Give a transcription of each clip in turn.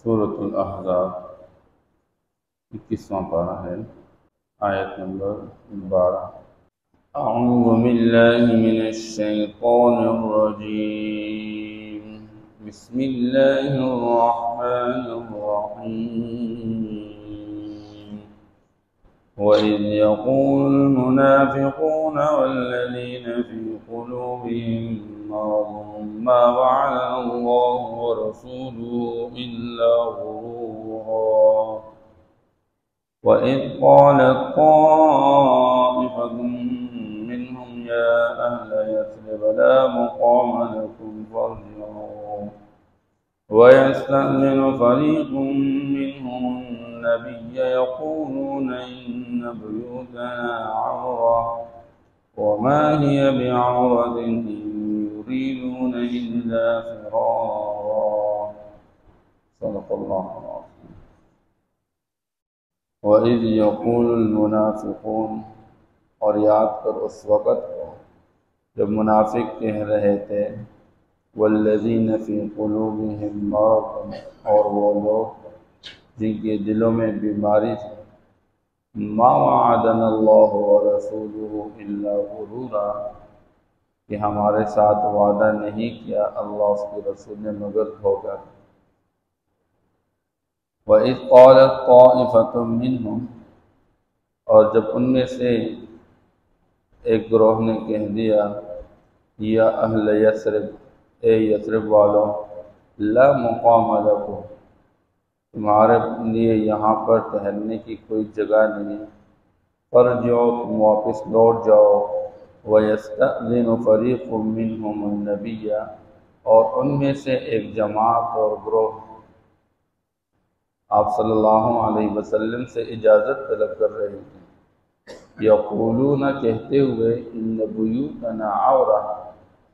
سورۃ الاحزاب 21واں پارہ ہے، آیت نمبر 12۔ اعوذ باللہ من الشیطان الرجیم، بسم اللہ الرحمن الرحیم۔ وَإِذْ يَقُولُ الْمُنَافِقُونَ وَالَّذِينَ فِي قُلُوبِهِم مَّرَضٌ مَّا وَعَدَنَا اللَّهُ وَرَسُولُهُ إِلَّا غُرُورًا۔ وَإِذْ قَالَتْ طَائِفَةٌ مِّنْهُمْ يَا أَهْلَ يَثْرِبَ لَا مُقَامَ لَكُمْ فَارْجِعُوا وَيَسْتَأْذِنُ فَرِيقٌ مِّنْهُمُ النَّبِيَّ يَقُولُونَ إِنَّ بُيُوتَنَا عَوْرَةٌ وَمَا هِيَ بِعَوْرَةٍ إِن يُرِيدُونَ إِلَّا فِرَارًا۔ صدق اللہ العظیم۔ وَإِذْ يَقُولُ الْمُنَافِقُونَ، اور یاد کر اس وقت کو جب منافق کہہ رہے تھے، وَالَّذِينَ فِي قُلُوبِهِم مَّرَضٌ، اور وہ لوگ جن کے دلوں میں بیماری تھی، مَا وَعَدَنَا اللَّهُ وَرَسُولُهُ إِلَّا غُرُورًا، کہ ہمارے ساتھ وعدہ نہیں کیا اللہ اس کے رسول نے مگر دھوکہ۔ وَإِذْ قَالَتْ طَائِفَةٌ مِّنْهُمْ، اور جب ان میں سے ایک گروہ نے کہہ دیا، یا اہل یثرب، اے یثرب والوں، لا مقام لکم، تمہارے لیے یہاں پر ٹھہرنے کی کوئی جگہ نہیں، فارجعوا، تم واپس لوٹ جاؤ، وَيَسْتَأْذِنُ فَرِيقٌ مِّنْهُمُ النَّبِيَّ، اور ان میں سے ایک جماعت اور گروہ آپ صلی اللہ علیہ وسلم سے اجازت طلب کر رہی تھی، یقولون، کہتے ہوئے، ان بیوتنا عورہ،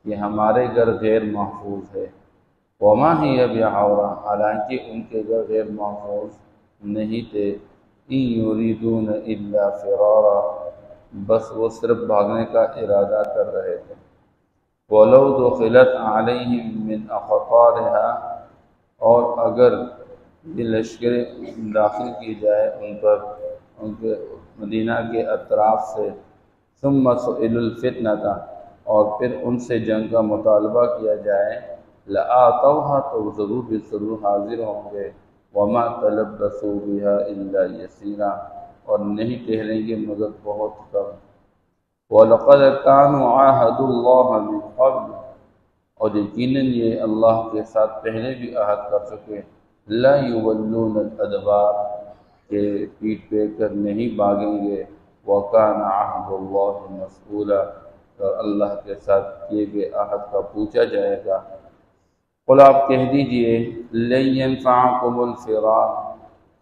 کہ ہمارے گھر غیر محفوظ ہے، وما ہی بعورہ، حالانکہ ان کے گھر غیر محفوظ نہیں تھے، ان یریدون الا فرارا، بس وہ صرف بھاگنے کا ارادہ کر رہے تھے، ولو دخلت علیہم من اقطارها، اور اگر یہ لشکر داخل کی جائے ان پر ان کے مدینہ کے اطراف سے، ثم سئلوا الفتنۃ، اور پھر ان سے جنگ کا مطالبہ کیا جائے، لآتوها، تو ضرور حاضر ہوں گے، وما تلبثوا بها الا یسیرا، اور نہیں ٹھہریں گے مگر بہت کم، وَلَقَدْ كَانُوا عَاهَدُوا اللَّهَ مِنْ قَبْلُ، اور یقیناً یہ اللہ کے ساتھ پہلے بھی عہد کر چکے، لا يولون الادبار، کہ پیٹ پھیر کر نہیں بھاگیں گے، وَكَانَ عَهْدُ اللَّهِ مَسْئُولًا، اور اللہ کے ساتھ کیے گئے عہد کا پوچھا جائے گا۔ قل، آپ کہہ دیجئے، لن ينفعكم الفرار،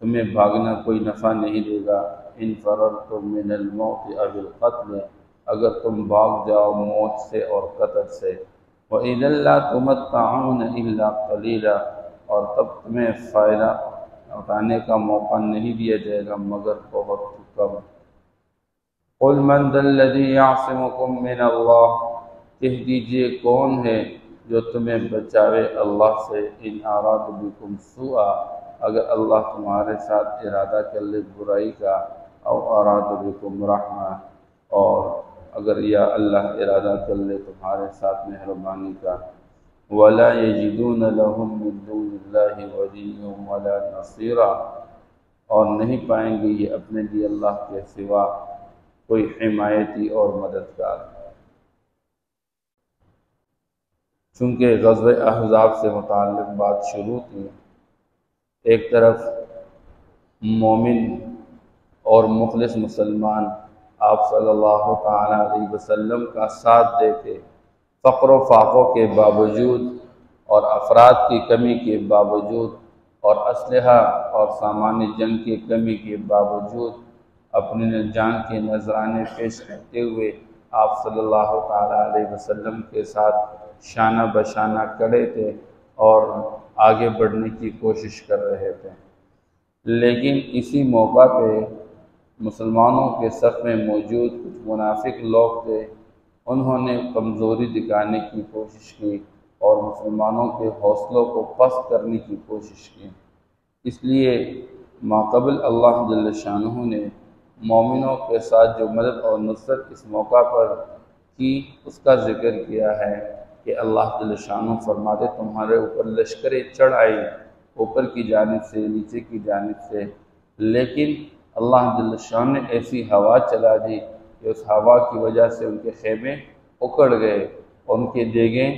تمہیں بھاگنا کوئی نفع نہیں دے گا، ان فررتم من الموت او القتل، اگر تم بھاگ جاؤ موت سے اور قتل سے، وَإِذًا لَا تُمَتَّعُونَ إِلَّا قَلِيلًا، اور تب تمہیں فائدہ اٹھانے کا موقع نہیں دیا جائے گا مگر بہت کم۔ قُلْ مَنْ ذَا الَّذِي يَعْصِمُكُمْ مِنَ اللَّهِ، کہہ دیجئے کون ہے جو تمہیں بچاوے اللہ سے، ان اراد بکم سوءا، اگر اللہ تمہارے ساتھ ارادہ کر لے برائی کا، او اراد بکم رحمہ، اور اگر یا اللہ ارادہ کر لے تمہارے ساتھ مہربانی کا، وَلَا يَجِدُونَ لَهُم مِّن دُونِ اللَّهِ وَلِيًّا وَلَا نَصِيرًا، اور نہیں پائیں گے یہ اپنے لیے اللہ کے سوا کوئی حمایتی اور مددگار۔ چونکہ غزوہ احزاب سے متعلق بات شروع تھی، ایک طرف مومن اور مخلص مسلمان آپ صلی اللہ تعالیٰ علیہ وسلم کا ساتھ دے کے فقر و فاقوں کے باوجود اور افراد کی کمی کے باوجود اور اسلحہ اور سامان جنگ کی کمی کے باوجود اپنے جان کے نذرانے پیش کرتے ہوئے آپ صلی اللہ تعالیٰ علیہ وسلم کے ساتھ شانہ بشانہ کھڑے تھے اور آگے بڑھنے کی کوشش کر رہے تھے، لیکن اسی موقع پہ مسلمانوں کے صف میں موجود کچھ منافق لوگ تھے، انہوں نے کمزوری دکھانے کی کوشش کی اور مسلمانوں کے حوصلوں کو پست کرنے کی کوشش کی، اس لیے ماقبل اللہ جل شانہ نے مومنوں کے ساتھ جو مدد اور نصرت اس موقع پر کی اس کا ذکر کیا ہے کہ اللہ جل شانہ فرماتے تمہارے اوپر لشکریں چڑھ آئی اوپر کی جانب سے نیچے کی جانب سے، لیکن اللہ جل شانہ نے ایسی ہوا چلا دی کہ اس ہوا کی وجہ سے ان کے خیمے اکڑ گئے اور ان کے دیگیں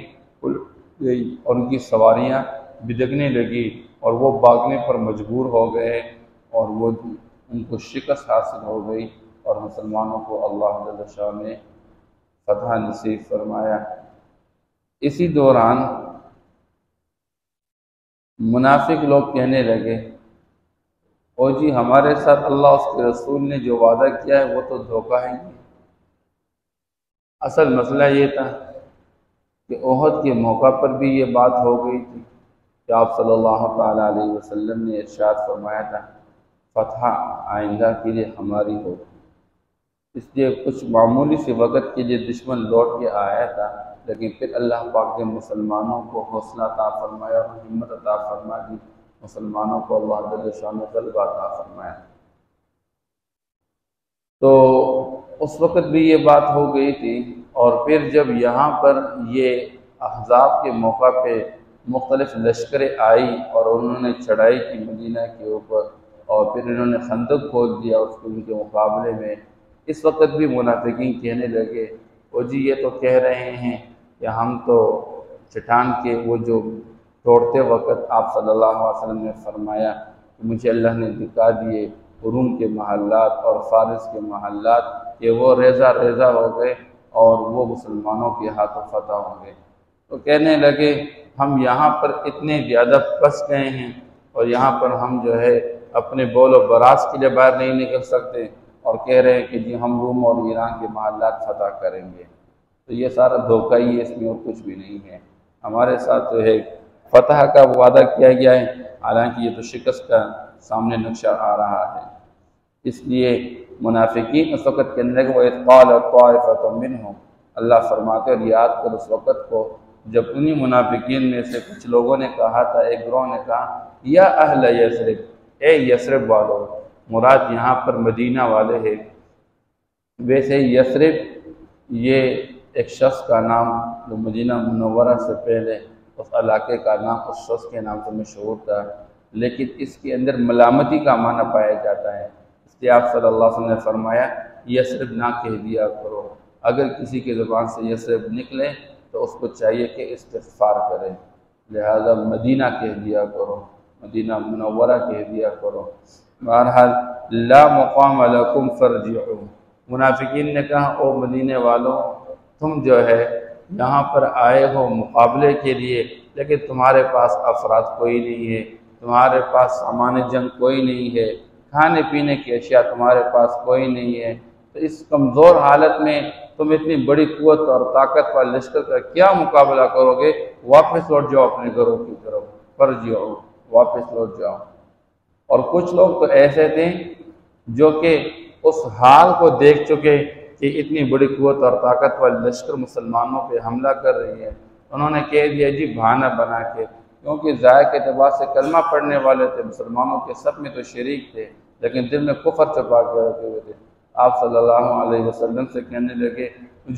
الٹ گئی اور ان کی سواریاں بدکنے لگی اور وہ بھاگنے پر مجبور ہو گئے اور وہ ان کو شکست حاصل ہو گئی اور مسلمانوں کو اللہ جل شانہ نے فتح نصیب فرمایا۔ اسی دوران منافق لوگ کہنے لگے او جی ہمارے ساتھ اللہ اس کے رسول نے جو وعدہ کیا ہے وہ تو دھوکہ ہے۔ اصل مسئلہ یہ تھا کہ احد کے موقع پر بھی یہ بات ہو گئی تھی کہ آپ صلی اللہ تعالیٰ علیہ وسلم نے ارشاد فرمایا تھا فتح آئندہ کے لیے ہماری ہو، اس لیے کچھ معمولی سے وقت کے لیے دشمن لوٹ کے آیا تھا، لیکن پھر اللہ پاک نے مسلمانوں کو حوصلہ عطا فرمایا اور ہمت عطا فرما دی، مسلمانوں کو اللہ جل شانہ غلبہ عطا فرمایا۔ تو اس وقت بھی یہ بات ہو گئی تھی، اور پھر جب یہاں پر یہ احزاب کے موقع پہ مختلف لشکریں آئی اور انہوں نے چڑھائی کی مدینہ کے اوپر اور پھر انہوں نے خندق کھود دیا اس کو ان کے مقابلے میں، اس وقت بھی منافقین کہنے لگے او جی یہ تو کہہ رہے ہیں کہ ہم تو چٹان کے وہ جو توڑتے وقت آپ صلی اللہ علیہ وسلم نے فرمایا کہ مجھے اللہ نے دکھا دیے روم کے محلات اور فارس کے محلات کہ وہ ریزہ ریزہ ہو گئے اور وہ مسلمانوں کے ہاتھوں فتح ہوں گے، تو کہنے لگے ہم یہاں پر اتنے زیادہ پھنس گئے ہیں اور یہاں پر ہم جو ہے اپنے بول و براز کے لیے باہر نہیں نکل سکتے اور کہہ رہے ہیں کہ جی ہم روم اور ایران کے محلات فتح کریں گے۔ تو یہ سارا دھوکہ ہی ہے، اس میں اور کچھ بھی نہیں ہے۔ ہمارے ساتھ جو ہے فتح کا وعدہ کیا گیا ہے، حالانکہ یہ تو شکست کا سامنے نقشہ آ رہا ہے۔ اس لیے منافقین اس وقت کے اندر وَإِذْ قَالَ طَائِفَةٌ مِّنْهُمْ، اللہ فرماتے اور یاد کر اس وقت کو جب انہی منافقین میں سے کچھ لوگوں نے کہا تھا، ایک گروہ نے کہا یا اہل یثرب، اے یثرب والو، مراد یہاں پر مدینہ والے ہیں۔ ویسے یثرب یہ ایک شخص کا نام جو مدینہ منورہ سے پہلے اس علاقے کا نام اس شخص کے نام سے مشہور تھا، لیکن اس کے اندر ملامتی کا معنی پایا جاتا ہے، اس لیے آپ صلی اللہ علیہ وسلم نے فرمایا یثرب نہ کہہ دیا کرو، اگر کسی کے زبان سے یثرب نکلے تو اس کو چاہیے کہ استغفار کرے، لہذا مدینہ کہہ دیا کرو، مدینہ منورہ کہہ دیا کرو۔ بہرحال لا مقام لکم فرجعوا، منافقین نے کہا او مدینے والوں تم جو ہے یہاں پر آئے ہو مقابلے کے لیے، لیکن تمہارے پاس افراد کوئی نہیں ہے، تمہارے پاس سامان جنگ کوئی نہیں ہے، کھانے پینے کی اشیاء تمہارے پاس کوئی نہیں ہے، تو اس کمزور حالت میں تم اتنی بڑی قوت اور طاقت والے لشکر کا کیا مقابلہ کرو گے؟ واپس لوٹ جاؤ اپنے گھروں کی طرف، فرجعوا، واپس لوٹ جاؤ۔ اور کچھ لوگ تو ایسے تھے جو کہ اس حال کو دیکھ چکے کہ اتنی بڑی قوت اور طاقت والی لشکر مسلمانوں پہ حملہ کر رہی ہے، انہوں نے کہہ دیا جی بہانہ بنا کے، کیونکہ ظاہر کے اعتبار سے کلمہ پڑھنے والے تھے، مسلمانوں کے سب میں تو شریک تھے، لیکن دل میں کفر چھپا کے رکھے ہوئے تھے۔ آپ صلی اللہ علیہ وسلم سے کہنے لگے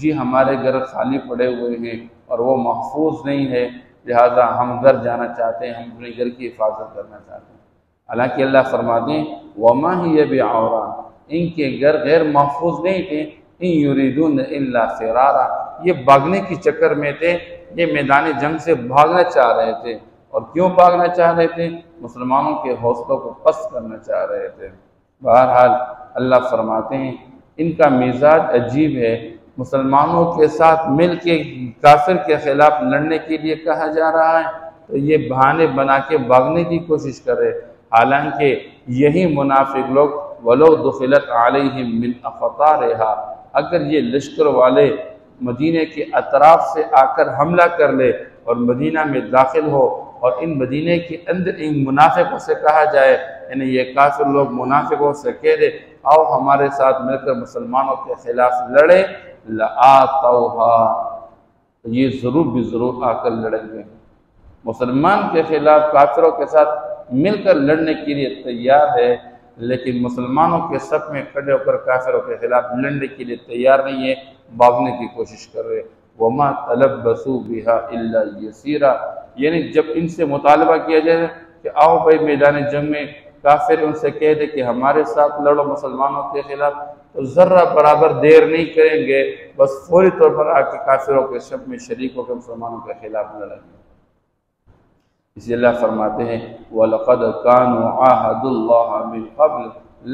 جی ہمارے گھر خالی پڑے ہوئے ہیں اور وہ محفوظ نہیں ہے، لہذا ہم گھر جانا چاہتے ہیں، ہم اپنے گھر کی حفاظت کرنا چاہتے ہیں۔ حالانکہ اللہ فرماتے ہیں وَمَا هِيَ بِعَوْرَةٍ، ان کے گھر غیر محفوظ نہیں تھے، ان یریدون الا فرارا، یہ بھاگنے کی چکر میں تھے، یہ میدان جنگ سے بھاگنا چاہ رہے تھے۔ اور کیوں بھاگنا چاہ رہے تھے؟ مسلمانوں کے حوصلوں کو پست کرنا چاہ رہے تھے۔ بہرحال اللہ فرماتے ہیں ان کا مزاج عجیب ہے، مسلمانوں کے ساتھ مل کے کافر کے خلاف لڑنے کے لیے کہا جا رہا ہے تو یہ بہانے بنا کے بھاگنے کی کوشش کرے، حالانکہ یہی منافق لوگ وَلَوْ دُخِلَتْ عَلَيْهِمْ مِنْ أَقْطَارِهَا، اگر یہ لشکر والے مدینہ کے اطراف سے آ کر حملہ کر لے اور مدینہ میں داخل ہو اور ان مدینہ کے اندر ان منافقوں سے کہا جائے، یعنی یہ کافر لوگ منافقوں سے کہہ دے آؤ ہمارے ساتھ مل کر مسلمانوں کے خلاف لڑے، لَآتَوْهَا، یہ ضرور بھی ضرور آ کر لڑیں گے۔ مسلمان کے خلاف کافروں کے ساتھ مل کر لڑنے کے لیے تیار ہے، لیکن مسلمانوں کے صف میں کھڑے ہو کر کافروں کے خلاف لڑنے کے لیے تیار نہیں ہے، بھاگنے کی کوشش کر رہے۔ وَمَا تَلَبَّثُوا بِهَا إِلَّا يَسِيرًا، یعنی جب ان سے مطالبہ کیا جائے کہ آؤ بھائی میدان جنگ میں، کافر ان سے کہہ دے کہ ہمارے ساتھ لڑو مسلمانوں کے خلاف، تو ذرہ برابر دیر نہیں کریں گے، بس فوری طور پر آ کے کافروں کے صف میں شریک ہو کے مسلمانوں کے خلاف لڑیں گے۔ اسی اللہ فرماتے ہیں وَلَقَدْ كَانُوا عَاهَدُوا اللَّهَ مِنْ قَبْلُ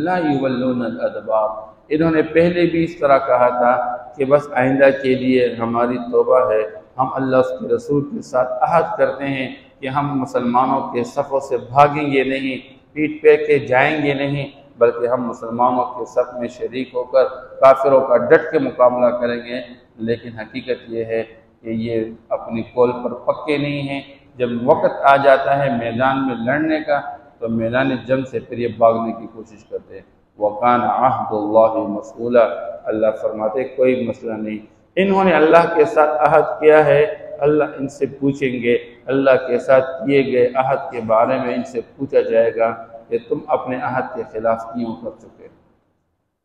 لَا يُوَلُّونَ الْأَدْبَارَ، انہوں نے پہلے بھی اس طرح کہا تھا کہ بس آئندہ کے لیے ہماری توبہ ہے، ہم اللہ اس کے رسول کے ساتھ عہد کرتے ہیں کہ ہم مسلمانوں کے صفوں سے بھاگیں گے نہیں، پیٹ پہ کے جائیں گے نہیں، بلکہ ہم مسلمانوں کے صف میں شریک ہو کر کافروں کا ڈٹ کے مقابلہ کریں گے۔ لیکن حقیقت یہ ہے کہ یہ اپنی قول پر پکے نہیں ہیں، جب وقت آ جاتا ہے میدان میں لڑنے کا تو میدان جنگ سے پھر یہ بھاگنے کی کوشش کرتے ہیں۔ وَقَانَ عَهْدُ اللَّهِ مَسْئُولًا، اللہ فرماتے کوئی مسئلہ نہیں، انہوں نے اللہ کے ساتھ عہد کیا ہے، اللہ ان سے پوچھیں گے، اللہ کے ساتھ کیے گئے عہد کے بارے میں ان سے پوچھا جائے گا کہ تم اپنے عہد کے خلاف کیوں کر چکے۔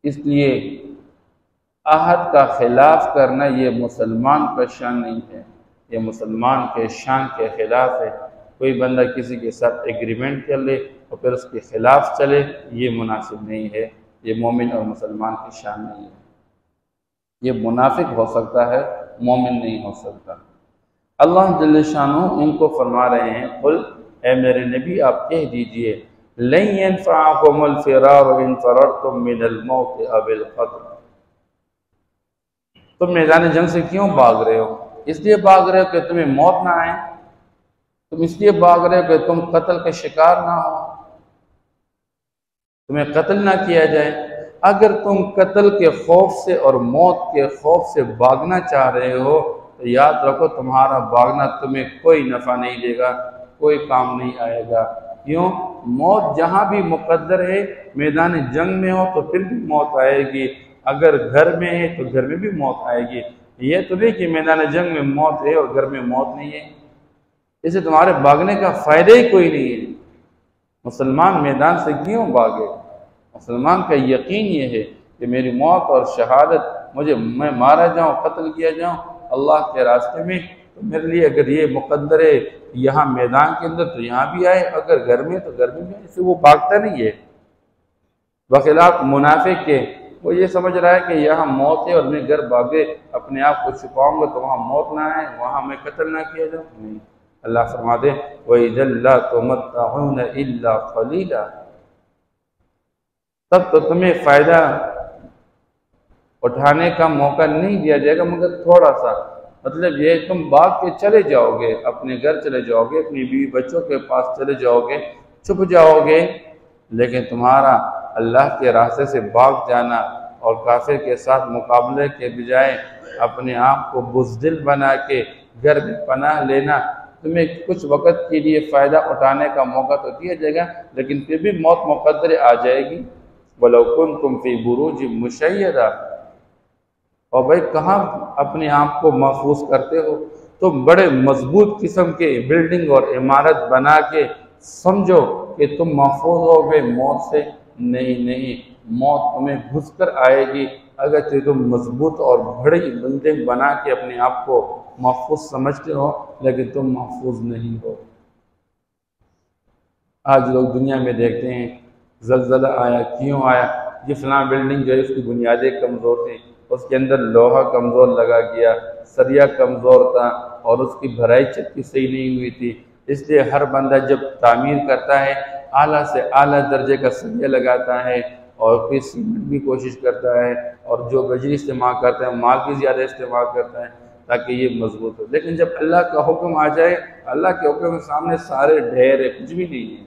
اس لیے عہد کا خلاف کرنا یہ مسلمان کا شان نہیں ہے، یہ مسلمان کے شان کے خلاف ہے۔ کوئی بندہ کسی کے ساتھ ایگریمنٹ کر لے اور پھر اس کے خلاف چلے، یہ مناسب نہیں ہے، یہ مومن اور مسلمان کی شان نہیں ہے، یہ منافق ہو سکتا ہے، مومن نہیں ہو سکتا۔ اللہ جل شانہ ان کو فرما رہے ہیں قل، اے میرے نبی آپ کہہ دیجئے لن ينفعكم الفرار ان فررتم من الموت او القتل، تم میدان جنگ سے کیوں بھاگ رہے ہو؟ اس لیے بھاگ رہے ہو کہ تمہیں موت نہ آئے، تم اس لیے بھاگ رہے ہو کہ تم قتل کا شکار نہ ہو، تمہیں قتل نہ کیا جائے۔ اگر تم قتل کے خوف سے اور موت کے خوف سے بھاگنا چاہ رہے ہو تو یاد رکھو تمہارا بھاگنا تمہیں کوئی نفع نہیں دے گا، کوئی کام نہیں آئے گا۔ کیوں؟ موت جہاں بھی مقدر ہے، میدان جنگ میں ہو تو پھر بھی موت آئے گی، اگر گھر میں ہے تو گھر میں بھی موت آئے گی۔ یہ تو نہیں کہ میدان جنگ میں موت ہے اور گھر میں موت نہیں ہے، اسے تمہارے بھاگنے کا فائدہ ہی کوئی نہیں ہے۔ مسلمان میدان سے کیوں بھاگے؟ مسلمان کا یقین یہ ہے کہ میری موت اور شہادت، میں مارا جاؤں، قتل کیا جاؤں اللہ کے راستے میں، تو میرے لیے اگر یہ مقدر ہے یہاں میدان کے اندر تو یہاں بھی آئے، اگر گھر میں تو گھر میں بھی، اس سے وہ بھاگتا نہیں ہے۔ بخلاف منافق کے، وہ یہ سمجھ رہا ہے کہ یہاں موت ہے اور میں گھر بھاگے اپنے آپ کو چھپاؤں گا تو وہاں موت نہ آئے، وہاں میں قتل نہ کیا جاؤں۔ نہیں، اللہ فرماتے وَإِذًا لَّا تُمَتَّعُونَ إِلَّا قَلِيلًا، تب تو تمہیں فائدہ اٹھانے کا موقع نہیں دیا جائے گا مگر تھوڑا سا۔ مطلب یہ تم بھاگ کے چلے جاؤ گے، اپنے گھر چلے جاؤ گے، اپنی بیوی بچوں کے پاس چلے جاؤ گے، چھپ جاؤ گے، لیکن تمہارا اللہ کے راستے سے بھاگ جانا اور کافر کے ساتھ مقابلے کے بجائے اپنے آپ کو بزدل بنا کے گھر میں پناہ لینا، تمہیں کچھ وقت کے لیے فائدہ اٹھانے کا موقع تو دیا جائے گا، لیکن پھر بھی موت مقدر آ جائے گی۔ وَلَوْ كُنْتُمْ فِي بُرُوجٍ مُّشَيَّدَةٍ، اور بھائی کہاں اپنے آپ کو محفوظ کرتے ہو؟ تم بڑے مضبوط قسم کے بلڈنگ اور عمارت بنا کے سمجھو کہ تم محفوظ ہو گئے موت سے، نہیں، موت تمہیں گھس کر آئے گی۔ اگر تم مضبوط اور بڑی بلڈنگ بنا کے اپنے آپ کو محفوظ سمجھتے ہو، لیکن تم محفوظ نہیں ہو۔ آج لوگ دنیا میں دیکھتے ہیں زلزلہ آیا، کیوں آیا؟ یہ فلاں بلڈنگ جو ہے اس کی بنیادیں کمزور تھیں، اس کے اندر لوہا کمزور لگا گیا، سریا کمزور تھا اور اس کی بھرائی چکی صحیح نہیں ہوئی تھی، اس لیے ہر بندہ جب تعمیر کرتا ہے اعلیٰ سے اعلیٰ درجے کا سریا لگاتا ہے اور پھر سیمنٹ بھی کوشش کرتا ہے اور جو بجری استعمال کرتا ہے مال بھی زیادہ استعمال کرتا ہے تاکہ یہ مضبوط ہو۔ لیکن جب اللہ کا حکم آ جائے، اللہ کے حکم کے سامنے سارے ڈھیر ہے، کچھ بھی نہیں ہے۔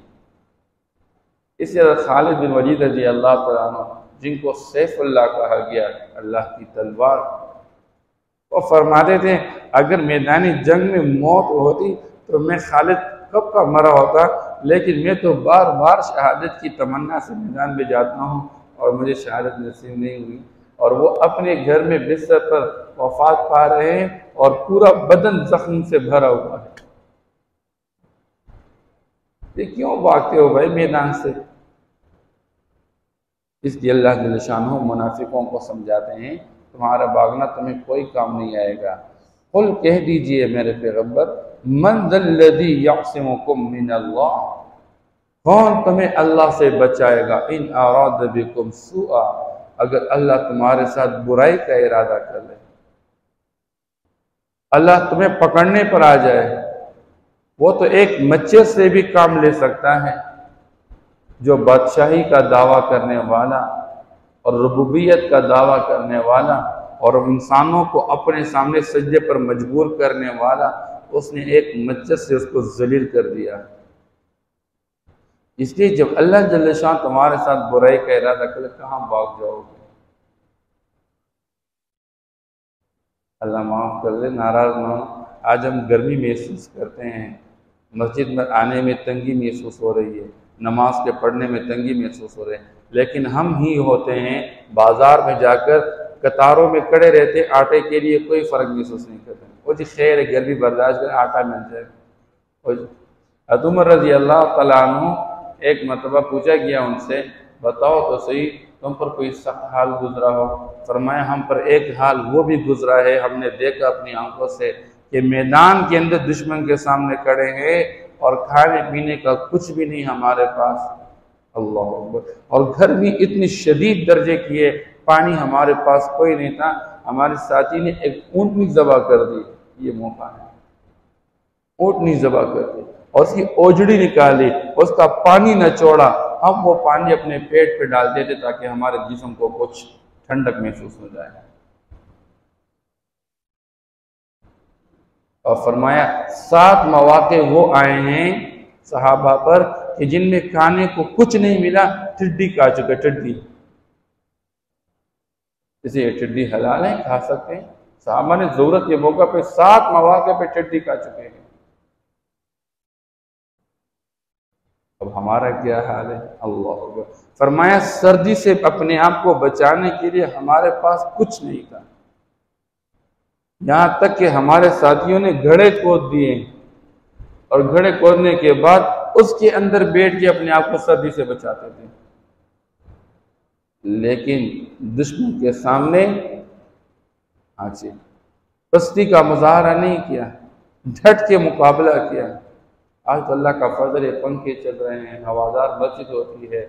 اس طرح خالد بن ولید رضی اللہ تعالیٰ عنہ، جن کو سیف اللہ کہا گیا، اللہ کی تلوار، وہ فرماتے تھے اگر میدان جنگ میں موت ہوتی تو میں خالد کب کا مرا ہوتا، لیکن میں تو بار بار شہادت کی تمنا سے میدان میں جاتا ہوں اور مجھے شہادت نصیب نہیں ہوئی۔ اور وہ اپنے گھر میں بستر پر وفات پا رہے ہیں اور پورا بدن زخم سے بھرا ہوا ہے۔ کہ کیوں بھاگتے ہو بھائی میدان سے؟ اس لیے اللہ جل شانہ منافقوں کو سمجھاتے ہیں تمہارا بھاگنا تمہیں کوئی کام نہیں آئے گا۔ قل کہہ دیجئے میرے پیغمبر، من ذا الذی یعصمکم من اللہ، کون تمہیں اللہ سے بچائے گا، ان اراد بکم سوءا، اگر اللہ تمہارے ساتھ برائی کا ارادہ کر لے، اللہ تمہیں پکڑنے پر آ جائے۔ وہ تو ایک مچھر سے بھی کام لے سکتا ہے، جو بادشاہی کا دعویٰ کرنے والا اور ربوبیت کا دعویٰ کرنے والا اور انسانوں کو اپنے سامنے سجدے پر مجبور کرنے والا، اس نے ایک مچھر سے اس کو ذلیل کر دیا۔ اس لیے جب اللہ جل شان تمہارے ساتھ برائی کا ارادہ کرے، کہاں بھاگ جاؤ گے؟ اللہ معاف کر دے، ناراض نہ ہو۔ آج ہم گرمی محسوس کرتے ہیں، مسجد میں آنے میں تنگی محسوس ہو رہی ہے، نماز کے پڑھنے میں تنگی محسوس ہو رہے ہیں، لیکن ہم ہی ہوتے ہیں بازار میں جا کر قطاروں میں کھڑے رہتے، آٹے کے لیے کوئی فرق محسوس نہیں کرتے۔ وہ جی خیر ہے، گرمی برداشت کریں، آٹا مل جائے گا۔ حضرت عمر رضی اللہ تعالیٰ عنہ ایک مرتبہ پوچھا گیا ان سے، بتاؤ تو صحیح تم پر کوئی سخت حال گزرا ہو؟ فرمایا ہم پر ایک حال وہ بھی گزرا ہے، ہم نے دیکھا اپنی آنکھوں سے کہ میدان کے اندر دشمن کے سامنے کھڑے ہیں اور کھانے پینے کا کچھ بھی نہیں ہمارے پاس، اللہ اکبر، اور گھر بھی اتنی شدید درجے کی ہے، پانی ہمارے پاس کوئی نہیں تھا، ہمارے ساتھی نے ایک اونٹنی ذبح کر دی، یہ موقع ہے، اونٹنی ذبح کر دی اور اس کی اوجڑی نکالی، اس کا پانی نہ چھوڑا، ہم وہ پانی اپنے پیٹ پہ ڈال دیتے تاکہ ہمارے جسم کو کچھ ٹھنڈک محسوس ہو جائے۔ اور فرمایا 7 مواقع وہ آئے ہیں صحابہ پر کہ جن میں کھانے کو کچھ نہیں ملا، ٹڈی کھا چکے، ٹڈی، اسے یہ ٹڈی حلال ہے، کھا سکتے ہیں، صحابہ نے ضرورت کے موقع پہ 7 مواقع پہ ٹڈی کھا چکے ہیں۔ اب ہمارا کیا حال ہے؟ اللہ اکبر۔ فرمایا سردی سے اپنے آپ کو بچانے کے لیے ہمارے پاس کچھ نہیں تھا، یہاں تک کہ ہمارے ساتھیوں نے گھڑے کھود دیے اور گھڑے کھودنے کے بعد اس کے اندر بیٹھ کے اپنے آپ کو سردی سے بچاتے تھے، لیکن دشمن کے سامنے پستی کا مظاہرہ نہیں کیا، ڈٹ کے مقابلہ کیا۔ آج تو اللہ کا فضل ہے، پنکھے چل رہے ہیں، ہوادار مسجد ہوتی ہے،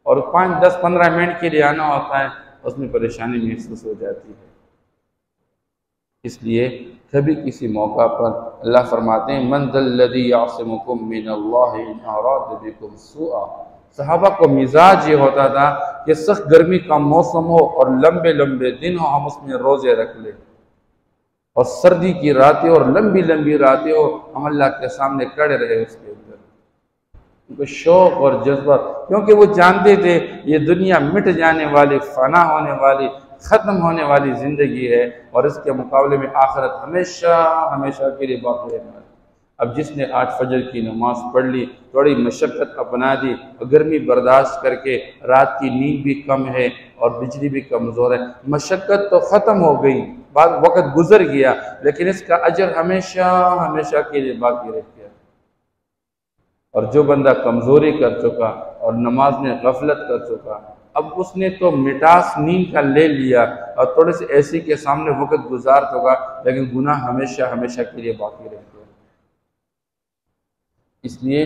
اور 5 10 15 منٹ کے لیے آنا ہوتا ہے، اس میں پریشانی محسوس ہو جاتی ہے۔ اس لیے کبھی کسی موقع پر اللہ فرماتے ہیں من ذا الذی یعصمکم من اللہ ان اراد بکم سوءا۔ صحابہ کو مزاج یہ ہوتا تھا کہ سخت گرمی کا موسم ہو اور لمبے لمبے دن ہو، ہم اس میں روزے رکھ لیں، اور سردی کی راتیں اور لمبی لمبی راتیں ہو، ہم اللہ کے سامنے کھڑے رہے اس کے اندر۔ ان کو شوق اور جذبہ، کیونکہ وہ جانتے تھے یہ دنیا مٹ جانے والی، فنا ہونے والی، ختم ہونے والی زندگی ہے، اور اس کے مقابلے میں آخرت ہمیشہ ہمیشہ کے لیے باقی رہنا ہے۔ اب جس نے 8 فجر کی نماز پڑھ لی، تھوڑی مشقت اپنا دی، گرمی برداشت کر کے، رات کی نیند بھی کم ہے اور بجلی بھی کمزور ہے، مشقت تو ختم ہو گئی، بعد وقت گزر گیا، لیکن اس کا اجر ہمیشہ ہمیشہ کے لیے باقی رہ گیا۔ اور جو بندہ کمزوری کر چکا اور نماز میں غفلت کر چکا، اب اس نے تو مٹاس نیند کا لے لیا اور تھوڑے سے ایسی کے سامنے وقت گزار چکا، لیکن گناہ ہمیشہ ہمیشہ کے لیے باقی رہ گیا۔ اس لیے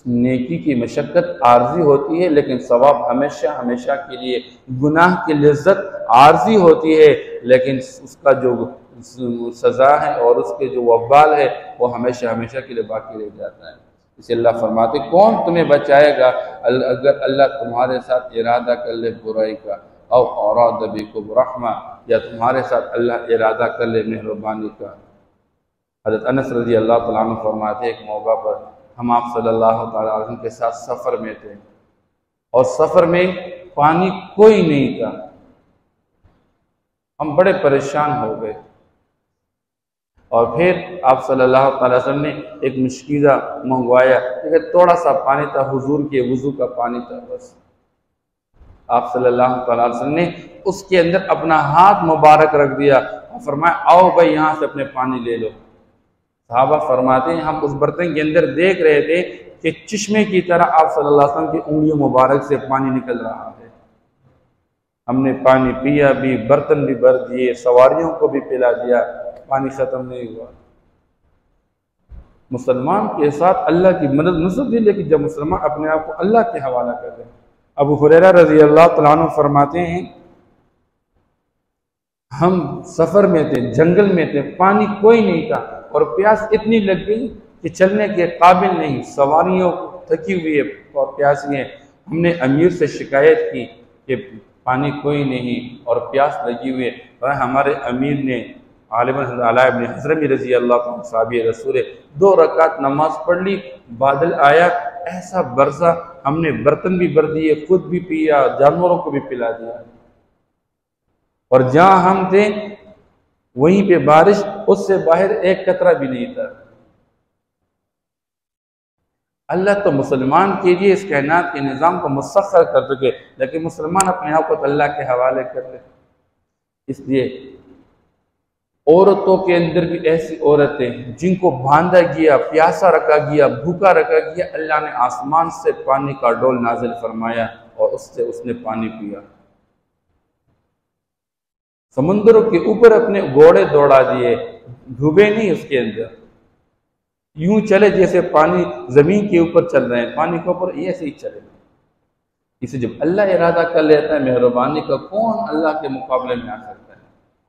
نیکی کی مشقت عارضی ہوتی ہے، لیکن ثواب ہمیشہ ہمیشہ کے لیے، گناہ کی لذت عارضی ہوتی ہے، لیکن اس کا جو سزا ہے اور اس کے جو وبال ہے وہ ہمیشہ ہمیشہ کے لیے باقی رہ جاتا ہے۔ اسے اللہ فرماتے کون تمہیں بچائے گا اگر اللہ تمہارے ساتھ ارادہ کر لے برائی کا، او اراد بکم رحمہ، یا تمہارے ساتھ اللہ ارادہ کر لے مہربانی کا۔ حضرت انس رضی اللہ تعالیٰ عنہ فرماتے ایک موقع پر ہم آپ صلی اللہ تعالیٰ علیہ وسلم کے ساتھ سفر میں تھے، اور سفر میں پانی کوئی نہیں تھا، ہم بڑے پریشان ہو گئے، اور پھر آپ صلی اللہ تعالیٰ وسلم نے ایک مشکیزہ منگوایا، لیکن تھوڑا سا پانی تھا، حضور کے وضو کا پانی تھا بس۔ آپ صلی اللہ تعالیٰ وسلم نے اس کے اندر اپنا ہاتھ مبارک رکھ دیا اور فرمایا آؤ بھائی یہاں سے اپنے پانی لے لو۔ صحابہ فرماتے ہیں ہم اس برتن کے اندر دیکھ رہے تھے کہ چشمے کی طرح آپ صلی اللہ علیہ وسلم کی انگلیوں مبارک سے پانی نکل رہا ہے۔ ہم نے پانی پیا بھی، برتن بھی بھر دیے، سواریوں کو بھی پلا دیا، پانی ختم نہیں ہوا۔ مسلمان کے ساتھ اللہ کی مدد نصرت دی، لیکن جب مسلمان اپنے آپ کو اللہ کے حوالہ کر دیں۔ ابو ہریرہ رضی اللہ تعالیٰ عنہ فرماتے ہیں ہم سفر میں تھے، جنگل میں تھے، پانی کوئی نہیں تھا اور پیاس اتنی لگ گئی کہ چلنے کے قابل نہیں، سواریوں تھکی ہوئی ہے اور پیاسی ہیں۔ ہم نے امیر سے شکایت کی کہ پانی کوئی نہیں اور پیاس لگی ہوئی ہے، اور ہمارے امیر نے عالم علیہ ابن حضرمی رضی اللہ عنہ صحابی رسول 2 رکعت نماز پڑھ لی، بادل آیا، ایسا برسا، ہم نے برتن بھی بھر دیے، خود بھی پیا، جانوروں کو بھی پلا دیا، اور جہاں ہم تھے وہیں پہ بارش، اس سے باہر ایک قطرہ بھی نہیں تھا۔ اللہ تو مسلمان کے لیے اس کائنات کے نظام کو مسخر کر چکے، لیکن مسلمان اپنے آپ کو اللہ کے حوالے کر لے۔ اس لیے عورتوں کے اندر بھی ایسی عورتیں جن کو باندھا گیا، پیاسا رکھا گیا، بھوکا رکھا گیا، اللہ نے آسمان سے پانی کا ڈول نازل فرمایا اور اس سے اس نے پانی پیا۔ سمندروں کے اوپر اپنے گھوڑے دوڑا دیے، ڈوبے نہیں اس کے اندر، یوں چلے جیسے پانی زمین کے اوپر چل رہے ہیں، پانی کے اوپر ایسے ہی چلے۔ اسے جب اللہ ارادہ کر لیتا ہے مہربانی کا، کون اللہ کے مقابلے میں آ سکتا ہے؟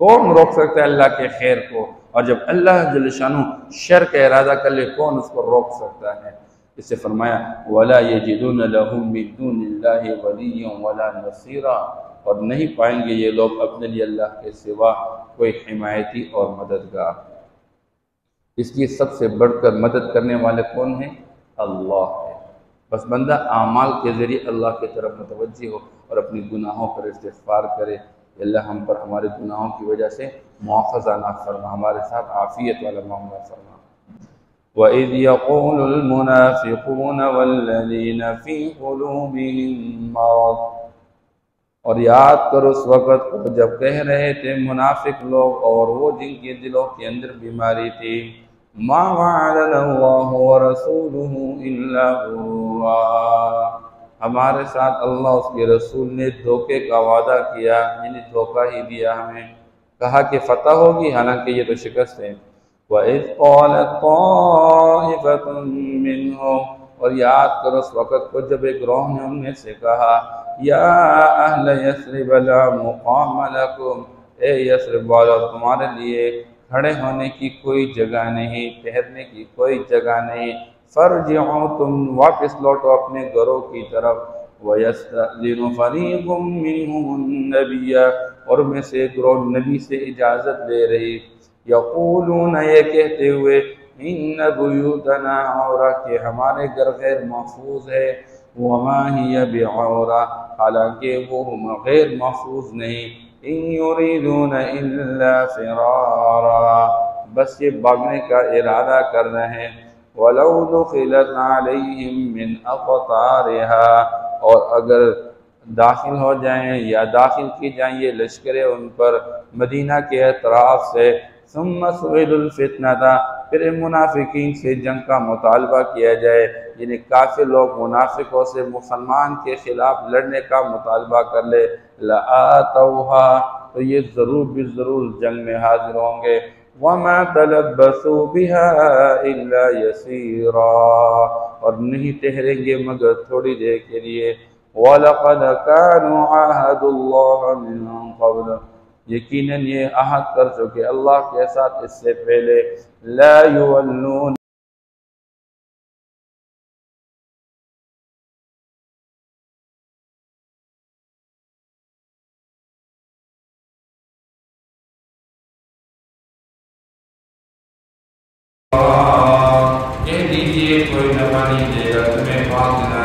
کون روک سکتا ہے اللہ کے خیر کو؟ اور جب اللہ جل شانہ شر کا ارادہ کر لے، کون اس کو روک سکتا ہے؟ اس سے فرمایا وَلَا يَجِدُونَ لَهُم مِّن دُونِ اللَّهِ وَلِيًّا وَلَا نَصِيرًا، اور نہیں پائیں گے یہ لوگ اپنے لیے اللہ کے سوا کوئی حمایتی اور مددگار۔ اس لیے سب سے بڑھ کر مدد کرنے والے کون ہیں؟ اللہ ہے۔ بس بندہ اعمال کے ذریعے اللہ کی طرف متوجہ ہو اور اپنی گناہوں پر استغفار کرے کہ اللہ ہم پر ہمارے گناہوں کی وجہ سے مواخذہ نہ فرما، ہمارے ساتھ عافیت والا معاملہ فرما۔ وَإِذْ يَقُولُ الْمُنَافِقُونَ وَالَّذِينَ فِي قُلُوبِهِم مَّرَضٌ، اور یاد کرو اس وقت کو جب کہہ رہے تھے منافق لوگ اور وہ جن کے دلوں کے اندر بیماری تھی، مَا وَعَدَنَا اللَّهُ وَرَسُولُهُ إِلَّا غُرُورًا، ہمارے ساتھ اللہ اس کے رسول نے دھوکے کا وعدہ کیا، یعنی دھوکہ ہی دیا ہمیں، کہا کہ فتح ہوگی، حالانکہ یہ تو شکست ہے۔ وَإِذْ قَالَتْ طَائِفَةٌ مِّنْهُمْ، اور یاد کرو اس وقت کو جب ایک گروہ نے ان میں سے کہا یا اہل یثرب لا مقام لکم، اے یثرب والو تمہارے لیے کھڑے ہونے کی کوئی جگہ نہیں، ٹھہرنے کی کوئی جگہ نہیں، فرجعوا تم واپس لوٹو اپنے گھروں کی طرف، وَيَسْتَأْذِنُ فَرِيقٌ مِّنْهُمُ النَّبِيَّ، اور میں سے گروہ نبی سے اجازت لے رہی، یقولون یہ کہتے ہوئے ان بیوتنا عورہ کہ ہمارے گھر غیر محفوظ ہے، وما ہی بعورہ حالانکہ وہ غیر محفوظ نہیں، ان یریدون الا فرارا بس یہ بھاگنے کا ارادہ کر رہے ہیں، ولو دخلت علیہم من اقطارها، اور اگر داخل ہو جائیں یا داخل کی جائیں یہ لشکریں ان پر مدینہ کے اطراف سے، ثم سئلوا الفتنہ، پھر منافقین سے جنگ کا مطالبہ کیا جائے، یعنی کافر لوگ منافقوں سے مسلمان کے خلاف لڑنے کا مطالبہ کر لے، لآتوها، تو یہ ضرور بالضرور جنگ میں حاضر ہوں گے، وما تلبثوا بها الا يسيرا، اور نہیں ٹھہریں گے مگر تھوڑی دیر کے لیے، وَلَقَدْ كَانُوا عَاهَدُوا اللَّهَ مِنْ قَبْلُ، یقیناً یہ عہد کر چکے اللہ کے ساتھ اس سے پہلے، لا یولون کہہ دیجئے کوئی نفع نہیں دے گا تمہیں فاصلہ،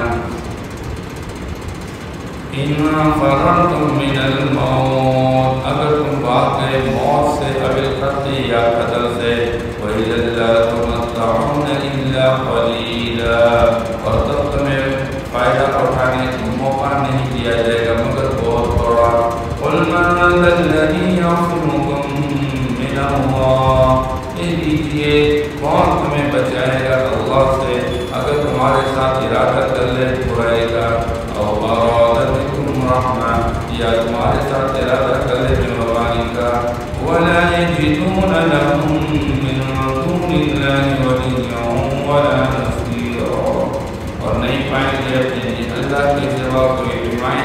ان فررتم من الموت، اگر تم بھاگ گئے موت سے، او القتل یا قتل سے، وَإِذًا لَّا تُمَتَّعُونَ إِلَّا قَلِيلًا، اور تب تمہیں فائدہ اٹھانے کا موقع نہیں دیا جائے گا مگر بہت تھوڑا، قُلْ مَنْ ذَا الَّذِي يَعْصِمُكُم مِّنَ اللَّهِ، کہہ دیجئے کون تمہیں بچائے گا اللہ سے اگر تمہارے تمہارے ساتھ ارادہ کر لے برائی کا، اور ارادتکم رحمہ یا تمہارے ساتھ ارادہ کر لے مہربانی کا، ولا یجدون لهم من دون اللہ ولیا ولا نصیرا، اور نہیں پائیں گے اپنے اللہ کے سوا کوئی حمایت